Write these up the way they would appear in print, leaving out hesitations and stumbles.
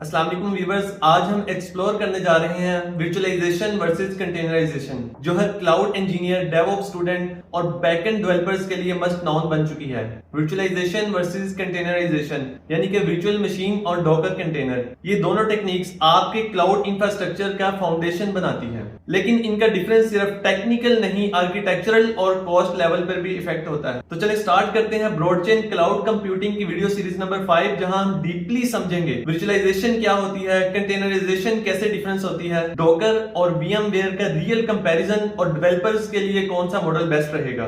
अस्सलाम वालेकुम व्यूअर्स, आज हम एक्सप्लोर करने जा रहे हैं वर्चुअलाइजेशन वर्सेस कंटेनराइजेशन, जो है क्लाउड इंजीनियर, डेवऑप्स स्टूडेंट और बैकएंड डेवलपर्स के लिए मस्ट नॉन बन चुकी है। वर्चुअलाइजेशन वर्सेस कंटेनराइजेशन यानी कि वर्चुअल मशीन और डॉकर कंटेनर, ये दोनों टेक्निक्स आपके क्लाउड इंफ्रास्ट्रक्चर का फाउंडेशन बनाती है, लेकिन इनका डिफरेंस सिर्फ टेक्निकल नहीं, आर्किटेक्चरल और कॉस्ट लेवल पर भी इफेक्ट होता है। तो चलिए स्टार्ट करते हैं ब्रॉडचेन क्लाउड कंप्यूटिंग की वीडियो सीरीज नंबर 5, जहां हम डीपली समझेंगे वर्चुअलाइजेशन क्या होती है, कंटेनराइजेशन कैसे डिफरेंस होती है, डॉकर और VMware का रियल कंपैरिजन और डेवलपर्स के लिए कौन सा मॉडल बेस्ट रहेगा।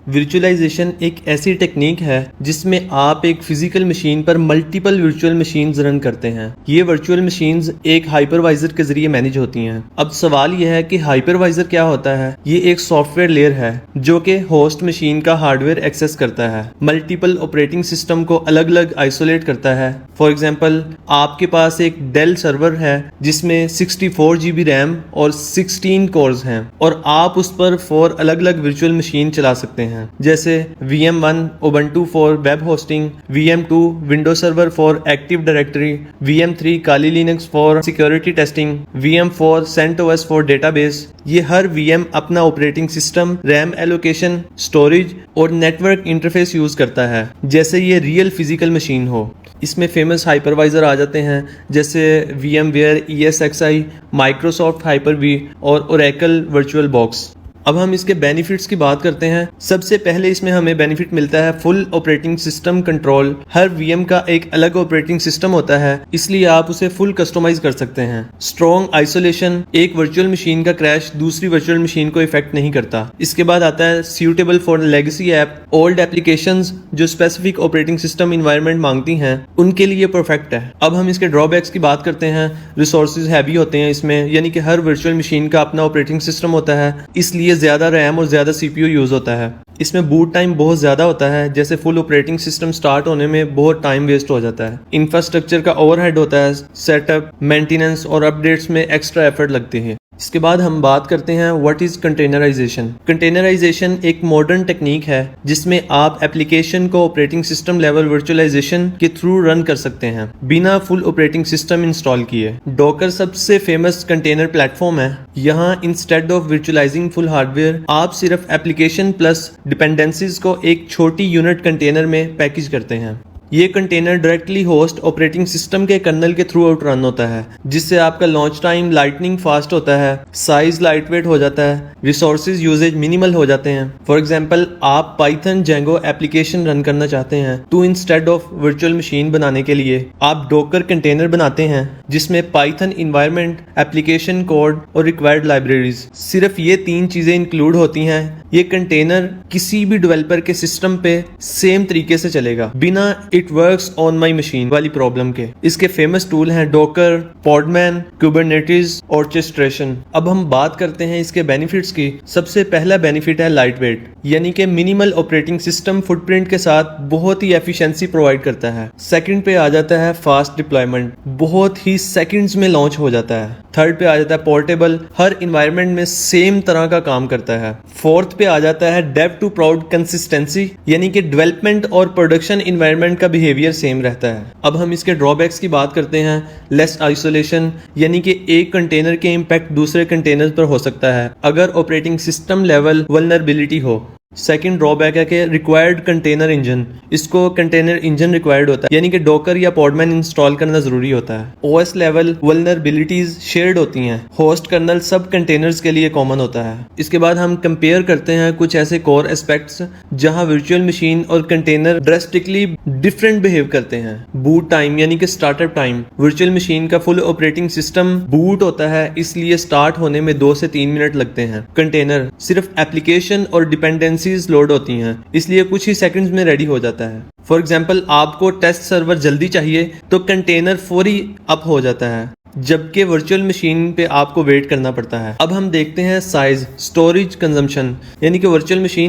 वर्चुअलाइजेशन एक ऐसी टेक्निक है जिसमें आप एक फिजिकल मशीन पर मल्टीपल वर्चुअल मशीन्स रन करते हैं। ये वर्चुअल मशीन्स एक हाइपरवाइजर के जरिए मैनेज होती हैं। अब सवाल यह है कि हाइपरवाइजर क्या होता है। ये एक सॉफ्टवेयर लेयर है जो कि होस्ट मशीन का हार्डवेयर एक्सेस करता है, मल्टीपल ऑपरेटिंग सिस्टम को अलग अलग आइसोलेट करता है। फॉर एग्जाम्पल, आपके पास एक डेल सर्वर है जिसमें 64 GB रैम और 16 कोर्स हैं और आप उस पर 4 अलग अलग वर्चुअल मशीन चला सकते हैं, जैसे VM1 Ubuntu for web hosting, VM2 window server for active directory, VM3 Kali Linux for security testing, VM4 CentOS for database. ये हर VM अपना operating system, RAM allocation, storage और नेटवर्क इंटरफेस यूज करता है जैसे ये रियल फिजिकल मशीन हो। इसमें famous hypervisor आ जाते हैं जैसे VMware, ESXi, Microsoft Hyper-V और Oracle VirtualBox। अब हम इसके बेनिफिट्स की बात करते हैं। सबसे पहले इसमें हमें बेनिफिट मिलता है फुल ऑपरेटिंग सिस्टम कंट्रोल। हर VM का एक अलग ऑपरेटिंग सिस्टम होता है, इसलिए आप उसे फुल कस्टमाइज कर सकते हैं। स्ट्रॉन्ग आइसोलेशन, एक वर्चुअल मशीन का क्रैश दूसरी वर्चुअल मशीन को इफेक्ट नहीं करता। इसके बाद आता है suitable for legacy app, old applications जो स्पेसिफिक ऑपरेटिंग सिस्टम इन्वायरमेंट मांगती हैं उनके लिए परफेक्ट है। अब हम इसके ड्रॉबैक्स की बात करते हैं। रिसोर्सेज हैवी होते हैं इसमें, यानी कि हर वर्चुअल मशीन का अपना ऑपरेटिंग सिस्टम होता है, इसलिए ज्यादा रैम और ज्यादा CPU यूज होता है। इसमें बूट टाइम बहुत ज्यादा होता है, जैसे फुल ऑपरेटिंग सिस्टम स्टार्ट होने में बहुत टाइम वेस्ट हो जाता है। इंफ्रास्ट्रक्चर का ओवरहेड होता है, सेटअप, मेंटेनेंस और अपडेट्स में एक्स्ट्रा एफर्ट लगते हैं। इसके बाद हम बात करते हैं व्हाट इज कंटेनराइजेशन। कंटेनराइजेशन एक मॉडर्न टेक्निक है जिसमें आप एप्लीकेशन को ऑपरेटिंग सिस्टम लेवल वर्चुअलाइजेशन के थ्रू रन कर सकते हैं बिना फुल ऑपरेटिंग सिस्टम इंस्टॉल किए। डॉकर सबसे फेमस कंटेनर प्लेटफॉर्म है। यहाँ इंस्टेड ऑफ वर्चुअलाइजिंग फुल हार्डवेयर, आप सिर्फ एप्लीकेशन प्लस डिपेंडेंसीज को एक छोटी यूनिट कंटेनर में पैकेज करते हैं। ये container directly host operating system के कर्नल के थ्रू आउट रन होता है, जिससे आपका लॉन्च टाइम लाइटनिंग फास्ट होता है, साइज लाइट वेट हो जाता है, रिसोर्सेज यूजेज मिनिमल हो जाते हैं। फॉर एग्जांपल, आप पाइथन जेंगो एप्लीकेशन रन करना चाहते हैं तो इंस्टेड ऑफ वर्चुअल मशीन बनाने के लिए आप डॉकर कंटेनर बनाते हैं जिसमें पाइथन इन्वायरमेंट, एप्लीकेशन कोड और रिक्वायर्ड लाइब्रेरीज, सिर्फ ये 3 चीजें इंक्लूड होती हैं। ये कंटेनर किसी भी डेवलपर के सिस्टम पे सेम तरीके से चलेगा बिना it works on my machine वाली प्रॉब्लम के। इसके फेमस टूल हैं डॉकर, पॉडमैन, कुबरनेटिस, ऑर्केस्ट्रेशन। अब हम बात करते हैं इसके बेनिफिट्स की। सबसे पहला बेनिफिट है लाइट वेट, यानी कि मिनिमल ऑपरेटिंग सिस्टम फुटप्रिंट के साथ बहुत ही एफिशिएंसी प्रोवाइड करता है। सेकंड पे आ जाता है फास्ट डिप्लॉयमेंट, बहुत ही सेकंड्स में लॉन्च हो जाता है। थर्ड पे आ जाता है पोर्टेबल, हर इन्वायरमेंट में सेम तरह का काम करता है। फोर्थ पे आ जाता है डेव टू प्राउड कंसिस्टेंसी, यानी कि डेवलपमेंट और प्रोडक्शन इन्वायरमेंट का बिहेवियर सेम रहता है। अब हम इसके ड्रॉबैक्स की बात करते हैं। लेस आइसोलेशन, यानी कि एक कंटेनर के इम्पैक्ट दूसरे कंटेनर पर हो सकता है अगर ऑपरेटिंग सिस्टम लेवल वल्नरेबिलिटी हो। सेकंड ड्रॉबैक है कि रिक्वायर्ड कंटेनर इंजन, इसको कंटेनर इंजन रिक्वायर्ड होता है, यानी कि डॉकर या पॉडमैन इंस्टॉल करना जरूरी होता है। OS लेवल वल्नरेबिलिटीज शेयर्ड होती हैं, होस्ट कर्नल सब कंटेनर्स के लिए कॉमन होता है। इसके बाद हम कंपेयर करते हैं कुछ ऐसे कोर एस्पेक्ट्स जहां वर्चुअल मशीन और कंटेनर ड्रास्टिकली डिफरेंट बिहेव करते हैं। बूट टाइम, यानी कि स्टार्टअप टाइम, वर्चुअल मशीन का फुल ऑपरेटिंग सिस्टम बूट होता है, इसलिए स्टार्ट होने में 2 से 3 मिनट लगते हैं। कंटेनर सिर्फ एप्लीकेशन और डिपेंडेंसी लोड होती हैं, इसलिए कुछ ही सेकंड्स में रेडी हो जाता है। फॉर एग्जाम्पल, आपको टेस्ट सर्वर जल्दी चाहिए तो कंटेनर फौरी अप हो जाता है। जबकि वर्चुअल मशीन पे आपको वेट करना पड़ता है। अब हम देखते हैं साइज, स्टोरेज कंजम्पशन, यानी कि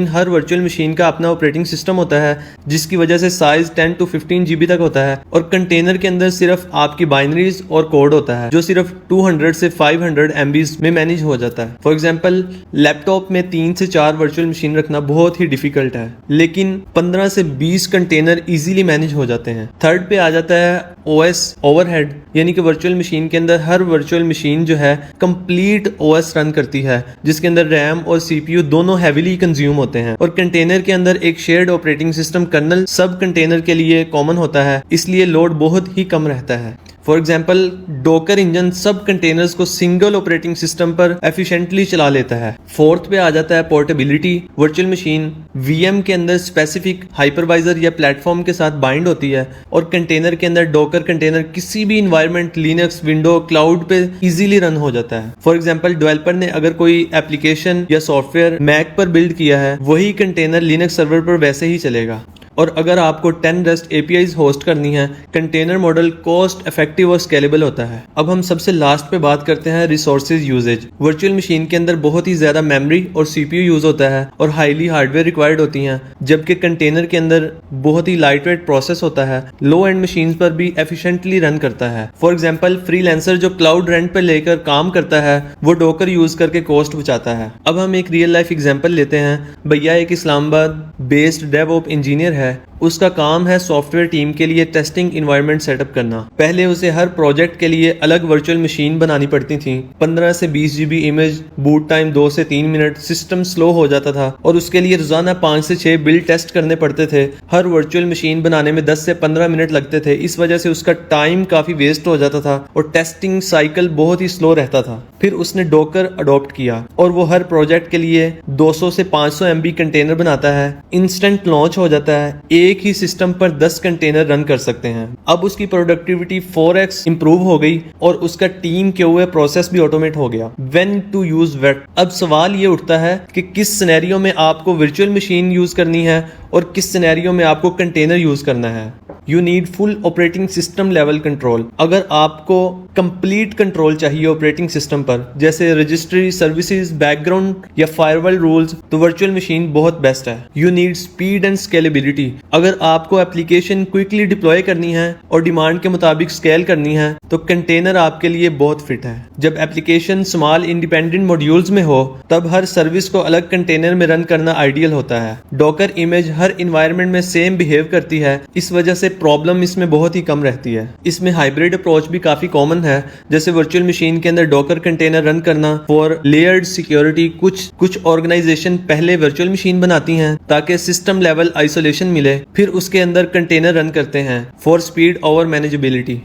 हर वर्चुअल मशीन का अपना ऑपरेटिंग सिस्टम होता है जिसकी वजह से साइज 10 to 15 GB तक होता है और कंटेनर के अंदर सिर्फ आपकी बाइनरीज और कोड होता है जो सिर्फ 200 से 500 MB में मैनेज हो जाता है। फॉर एग्जाम्पल लैपटॉप में 3 से 4 वर्चुअल मशीन रखना बहुत ही डिफिकल्ट है, लेकिन 15 से 20 कंटेनर इजीली मैनेज हो जाते हैं। थर्ड पे आ जाता है OS ओवरहेड, यानी कि वर्चुअल मशीन के अंदर हर वर्चुअल मशीन जो है कंप्लीट OS रन करती है जिसके अंदर रैम और CPU दोनों हैविली कंज्यूम होते हैं और कंटेनर के अंदर एक शेयर्ड ऑपरेटिंग सिस्टम कर्नल सब कंटेनर के लिए कॉमन होता है, इसलिए लोड बहुत ही कम रहता है। फॉर एग्जाम्पल डोकर इंजन सब कंटेनर्स को सिंगल ऑपरेटिंग सिस्टम पर एफिशिएंटली चला लेता है। फोर्थ पे आ जाता है पोर्टेबिलिटी। वर्चुअल मशीन VM के अंदर स्पेसिफिक हाइपरवाइजर या प्लेटफॉर्म के साथ बाइंड होती है और कंटेनर के अंदर डोकर कंटेनर किसी भी इन्वायरमेंट, लिनक्स, विंडो, क्लाउड पे इजीली रन हो जाता है। फॉर एग्जाम्पल डेवलपर ने अगर कोई एप्लीकेशन या सॉफ्टवेयर मैक पर बिल्ड किया है, वही कंटेनर लिनक्स सर्वर पर वैसे ही चलेगा। और अगर आपको 10 REST APIs होस्ट करनी है, कंटेनर मॉडल कॉस्ट इफेक्टिव और स्केलेबल होता है। अब हम सबसे लास्ट पे बात करते हैं रिसोर्सेज यूजेज। वर्चुअल मशीन के अंदर बहुत ही ज्यादा मेमोरी और CPU यूज होता है और हाईली हार्डवेयर रिक्वायर्ड होती हैं, जबकि कंटेनर के अंदर बहुत ही लाइट वेट प्रोसेस होता है, लो एंड मशीन पर भी एफिशिएंटली रन करता है। फॉर एग्जाम्पल फ्रीलांसर जो क्लाउड रेंट पर लेकर काम करता है वो डोकर यूज करके कॉस्ट बचाता है। अब हम एक रियल लाइफ एग्जाम्पल लेते हैं। भैया एक इस्लामाबाद बेस्ड डेवऑप्स इंजीनियर है, उसका काम है सॉफ्टवेयर टीम के लिए टेस्टिंग इन्वायरमेंट सेटअप करना। पहले उसे हर प्रोजेक्ट के लिए अलग वर्चुअल मशीन बनानी पड़ती थी। 15 से 20 GB इमेज, बूट टाइम 2 से 3 मिनट, सिस्टम स्लो हो जाता था और उसके लिए रोजाना 5 से 6 बिल्ड टेस्ट करने पड़ते थे। हर वर्चुअल मशीन बनाने में 10 से 15 मिनट लगते थे, इस वजह से उसका टाइम काफी वेस्ट हो जाता था और टेस्टिंग साइकिल बहुत ही स्लो रहता था। फिर उसने डोकर अडॉप्ट किया और वो हर प्रोजेक्ट के लिए 200 से 500 MB कंटेनर बनाता है। इंस्टेंट लॉन्च हो जाता है, एक ही सिस्टम पर 10 कंटेनर रन कर सकते हैं। अब उसकी प्रोडक्टिविटी 4x इंप्रूव हो गई और उसका टीम के हुए प्रोसेस भी ऑटोमेट हो गया। When to use what. अब सवाल ये उठता है कि किस सिनेरियो में आपको वर्चुअल मशीन यूज करनी है और किस सिनेरियो में आपको कंटेनर यूज करना है। You need full operating system level control. अगर आपको कंप्लीट कंट्रोल चाहिए ऑपरेटिंग सिस्टम पर, जैसे रजिस्ट्री, सर्विसेज, बैकग्राउंड या फायरवॉल रूल्स, तो वर्चुअल मशीन बहुत बेस्ट है। You need speed and scalability. अगर आपको एप्लीकेशन क्विकली डिप्लॉय करनी है और डिमांड के मुताबिक स्केल करनी है तो कंटेनर आपके लिए बहुत फिट है। जब एप्लीकेशन स्मॉल इंडिपेंडेंट मॉड्यूल्स में हो तब हर सर्विस को अलग कंटेनर में रन करना आइडियल होता है। डॉकर इमेज हर इन्वायरमेंट में सेम बिहेव करती है, इस वजह से प्रॉब्लम इसमें बहुत ही कम रहती है। इसमें हाइब्रिड अप्रोच भी काफी कॉमन है, जैसे वर्चुअल मशीन के अंदर डॉकर कंटेनर रन करना फॉर लेयर्ड सिक्योरिटी। कुछ ऑर्गेनाइजेशन पहले वर्चुअल मशीन बनाती हैं ताकि सिस्टम लेवल आइसोलेशन मिले, फिर उसके अंदर कंटेनर रन करते हैं फॉर स्पीड ओवर मैनेजेबिलिटी।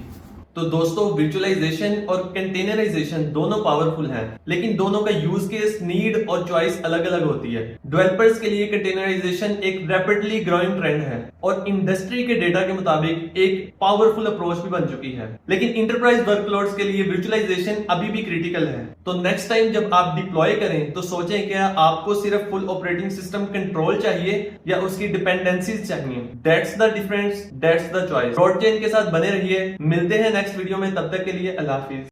तो दोस्तों वर्चुअलाइजेशन और कंटेनराइजेशन दोनों पावरफुल हैं, लेकिन दोनों का यूज केस, नीड और चॉइस अलग अलग होती है। डेवलपर्स के लिए कंटेनराइजेशन एक रैपिडली ग्रोइंग ट्रेंड है और इंडस्ट्री के डेटा के मुताबिक एक पावरफुल अप्रोच भी बन चुकी है, लेकिन इंटरप्राइज वर्कलोड्स के लिए वर्चुअलाइजेशन अभी भी क्रिटिकल है। तो नेक्स्ट टाइम जब आप डिप्लॉय करें तो सोचें क्या आपको सिर्फ फुल ऑपरेटिंग सिस्टम कंट्रोल चाहिए या उसकी डिपेंडेंसीज चाहिए। That's the difference, that's the choice. Blockchain के साथ बने रहिए, मिलते हैं नेक्स्ट वीडियो में, तब तक के लिए अल्लाह हाफिज।